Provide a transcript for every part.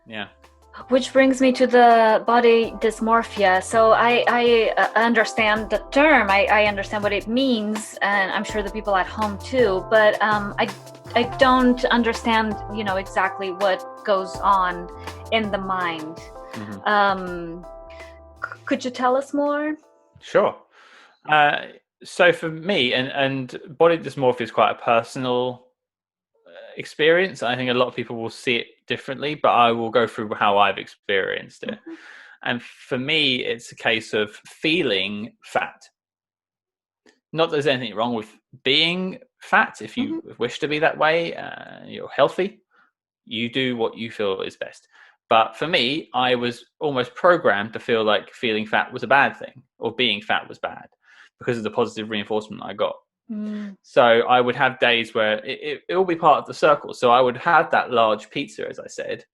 Yeah. Which brings me to the body dysmorphia. So I understand the term. I understand what it means, and I'm sure the people at home too. But I don't understand, exactly what goes on in the mind. Hmm. Could you tell us more? Sure. Uh, so for me, and body dysmorphia is quite a personal experience. I think a lot of people will see it differently, but I will go through how I've experienced it. Mm-hmm. And for me, it's a case of feeling fat. Not that there's anything wrong with being fat. If you Mm-hmm. wish to be that way, you're healthy, you do what you feel is best. But for me, I was almost programmed to feel like feeling fat was a bad thing or being fat was bad because of the positive reinforcement I got. Mm-hmm. So I would have days where it will be part of the circle. So I would have that large pizza, as I said,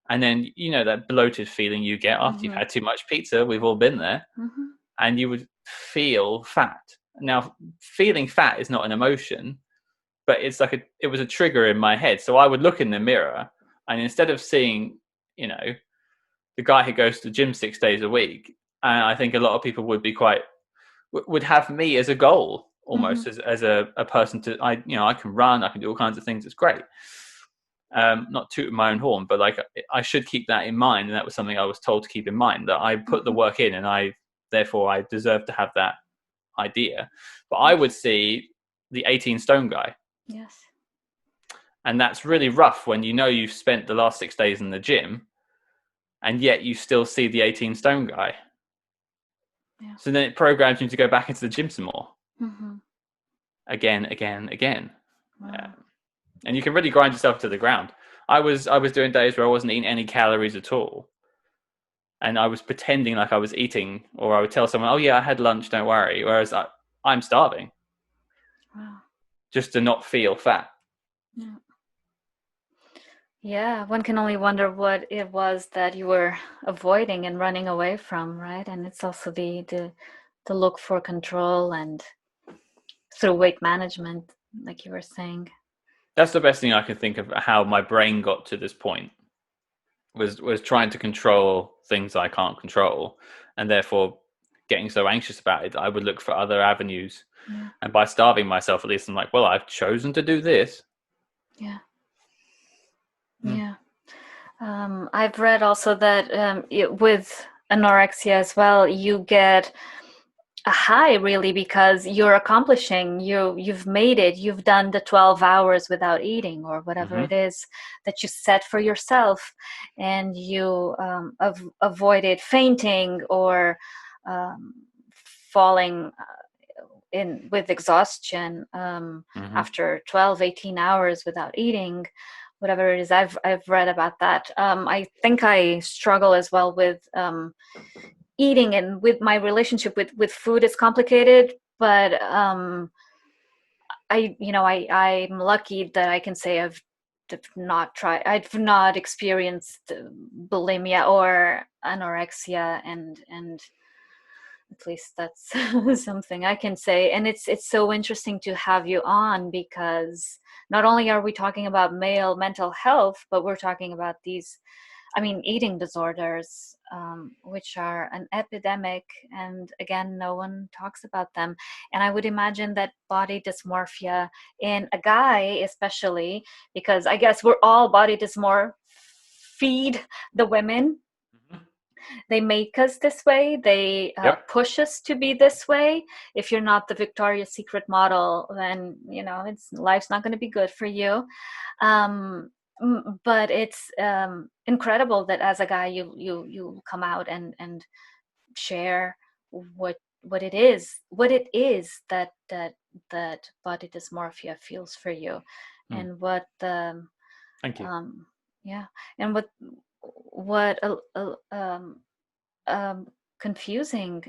and then that bloated feeling you get after you've Mm-hmm. had too much pizza. We've all been there, Mm-hmm. and you would feel fat. Now, feeling fat is not an emotion, but it was a trigger in my head. So I would look in the mirror, and instead of seeing, you know, the guy who goes to the gym 6 days a week, and I think a lot of people would have me as a goal Mm-hmm. almost as a person to I can run, I can do all kinds of things. It's great. Not tooting my own horn, but like I should keep that in mind, and that was something I was told to keep in mind, that I put the Mm-hmm. work in, and therefore I deserve to have that idea. But I Yes. would see the 18 stone guy, Yes. and that's really rough when you've spent the last 6 days in the gym, and yet you still see the 18 stone guy. Yeah. So then it programs you to go back into the gym some more, Mm-hmm. again, again, again. Wow. And you can really grind yourself to the ground. I was doing days where I wasn't eating any calories at all, and I was pretending like I was eating, or I would tell someone, "Oh yeah, I had lunch, don't worry," whereas I'm starving Wow. just to not feel fat. Yeah. Yeah, one can only wonder what it was that you were avoiding and running away from, right? And it's also the look for control and through weight management, like you were saying. That's the best thing I can think of. How my brain got to this point was trying to control things I can't control, and therefore getting so anxious about it, I would look for other avenues. Yeah, And by starving myself, at least I'm like, well, I've chosen to do this. yeah, Mm. yeah. I've read also that with anorexia as well, you get a high really because you're accomplishing, you've made it, you've done the 12 hours without eating or whatever it Hmm. is that you set for yourself, and you avoided fainting or um, falling in with exhaustion Hmm. after 12, 18 hours without eating, whatever it is. I've read about that. I think I struggle as well with eating, and with my relationship with food is complicated, but I'm lucky that I can say I've not experienced bulimia or anorexia, and at least that's something I can say. And it's so interesting to have you on, because not only are we talking about male mental health, but we're talking about these, eating disorders, which are an epidemic, and again, no one talks about them. And I would imagine that body dysmorphia in a guy, especially, because I guess we're all body dysmorph feed the women. Hmm. They make us this way. They Yep. push us to be this way. If you're not the Victoria's Secret model, then it's life's not going to be good for you. Um, but it's incredible that as a guy you come out and share what it is that body dysmorphia feels for you, Mm. and what the Thank you. um yeah, and what um, confusing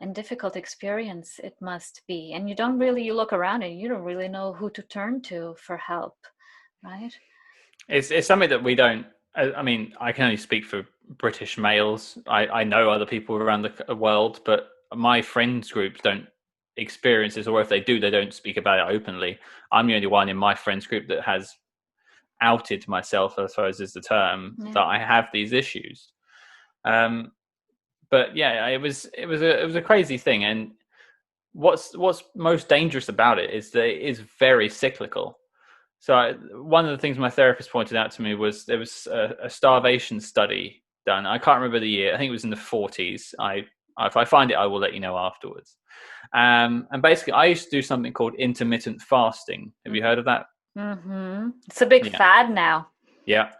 and difficult experience it must be. And you look around and you don't really know who to turn to for help, right? It's something that we don't. I mean, I can only speak for British males. I know other people around the world, but my friends groups don't experience this, or if they do, they don't speak about it openly. I'm the only one in my friends group that has outed myself, I suppose is the term, that I have these issues. But yeah, it was a crazy thing. And what's most dangerous about it is that it is very cyclical. So one of the things my therapist pointed out to me was there was a starvation study done. I can't remember the year. I think it was in the 40s. If I find it, I will let you know afterwards. And basically, I used to do something called intermittent fasting. Have you heard of that? It's a big Yeah. fad now. Yeah.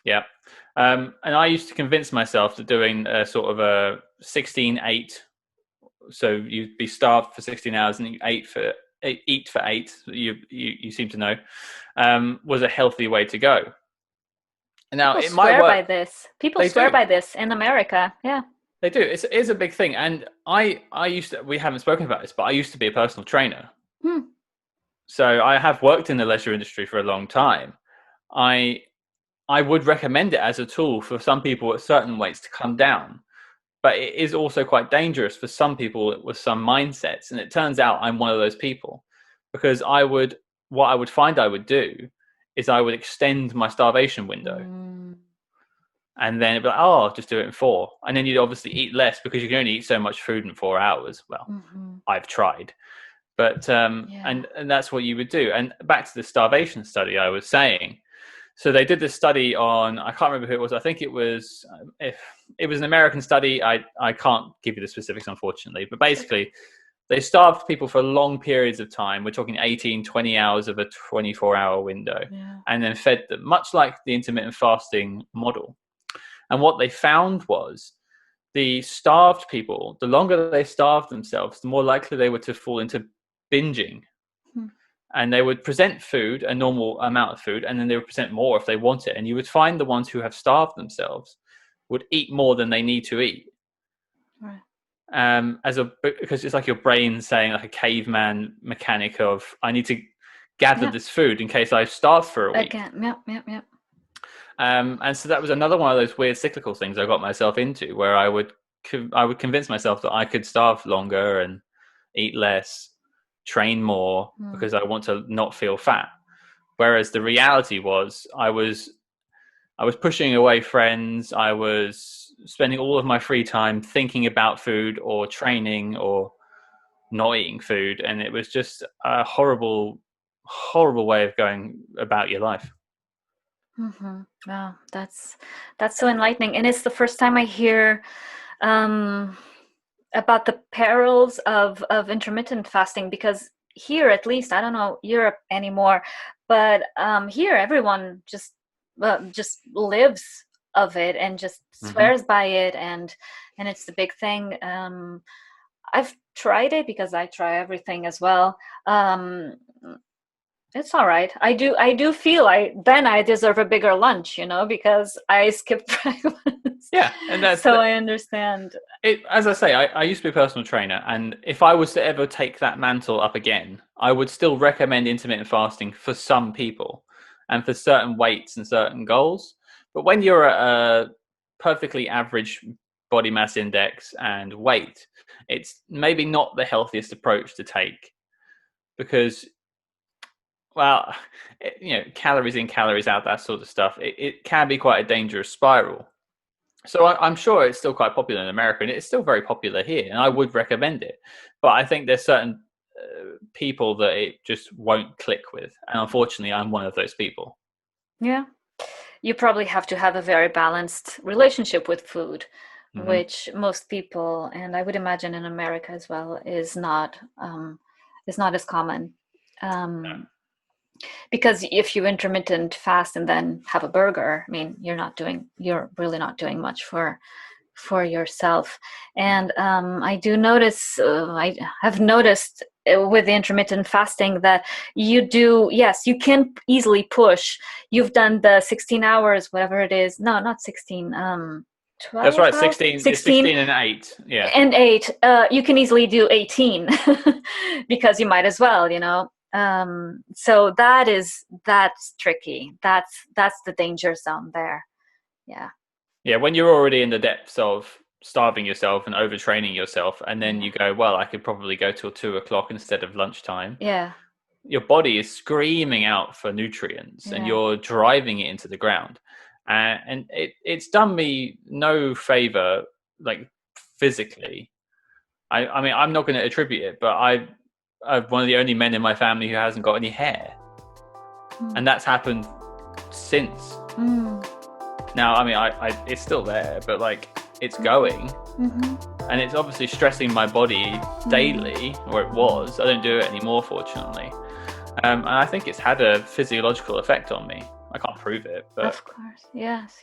Yeah. And I used to convince myself that doing a sort of a 16-8, so you'd be starved for 16 hours and you eat for 8. You seem to know, was a healthy way to go. Now People it might swear by work. this. People They swear do. by this in America. Yeah. They do. It is a big thing. And I used to. We haven't spoken about this, but I used to be a personal trainer. So I have worked in the leisure industry for a long time. I I would recommend it as a tool for some people at certain weights to come down. But it is also quite dangerous for some people with some mindsets. And it turns out I'm one of those people, because what I would find I would do is I would extend my starvation window. And then it'd be like, oh, I'll just do it in 4. And then you'd obviously eat less because you can only eat so much food in 4 hours. Well, I've tried. But and that's what you would do. And back to the starvation study I was saying. So they did this study on, I can't remember who it was. I think it was, if it was an American study, I can't give you the specifics, unfortunately. But basically, they starved people for long periods of time. We're talking 18, 20 hours of a 24-hour window, and then fed them, much like the intermittent fasting model. And what they found was the starved people, the longer they starved themselves, the more likely they were to fall into binging. And they would present food, a normal amount of food, and then they would present more if they want it. And you would find the ones who have starved themselves would eat more than they need to eat. Because it's like your brain saying, like a caveman mechanic of, I need to gather this food in case I starve for a week. Yep. And so that was another one of those weird cyclical things I got myself into, where I would convince myself that I could starve longer and eat less, train more, because I want to not feel fat. Whereas the reality was I was pushing away friends. I was spending all of my free time thinking about food or training or not eating food. And it was just a horrible, horrible way of going about your life. Wow, that's so enlightening. And it's the first time I hear about the perils of intermittent fasting, because here, at least, I don't know Europe anymore, but here everyone just lives of it and just swears by it, and it's the big thing. I've tried it because I try everything as well. It's all right. I do feel I deserve a bigger lunch, because I skipped breakfast. Yeah, and I understand. As I say, I used to be a personal trainer, and if I was to ever take that mantle up again, I would still recommend intermittent fasting for some people and for certain weights and certain goals. But when you're at a perfectly average body mass index and weight, it's maybe not the healthiest approach to take, because, well, calories in, calories out, that sort of stuff, it can be quite a dangerous spiral. So I'm sure it's still quite popular in America, and it's still very popular here, and I would recommend it. But I think there's certain people that it just won't click with, and unfortunately, I'm one of those people. Yeah, you probably have to have a very balanced relationship with food, which most people, and I would imagine in America as well, is not as common. No. Because if you intermittent fast and then have a burger, I mean, you're really not doing much for yourself. And I have noticed with the intermittent fasting that you can easily push. You've done the 16 hours, whatever it is. No, not 16. 12 That's right. hours? 16. 16 and 8. Yeah. And 8. You can easily do 18 because you might as well, so that's tricky. That's the danger zone there. Yeah, when you're already in the depths of starving yourself and overtraining yourself, and then you go, well, I could probably go till 2 o'clock instead of lunchtime. Yeah. your body is screaming out for nutrients, and you're driving it into the ground, and it's done me no favor, like physically. I mean, I'm not going to attribute it, but I'm one of the only men in my family who hasn't got any hair, and that's happened since. Now, I mean, it's still there, but like it's going, and it's obviously stressing my body daily, or it was. I don't do it anymore, fortunately, and I think it's had a physiological effect on me. I can't prove it, but of course, yes.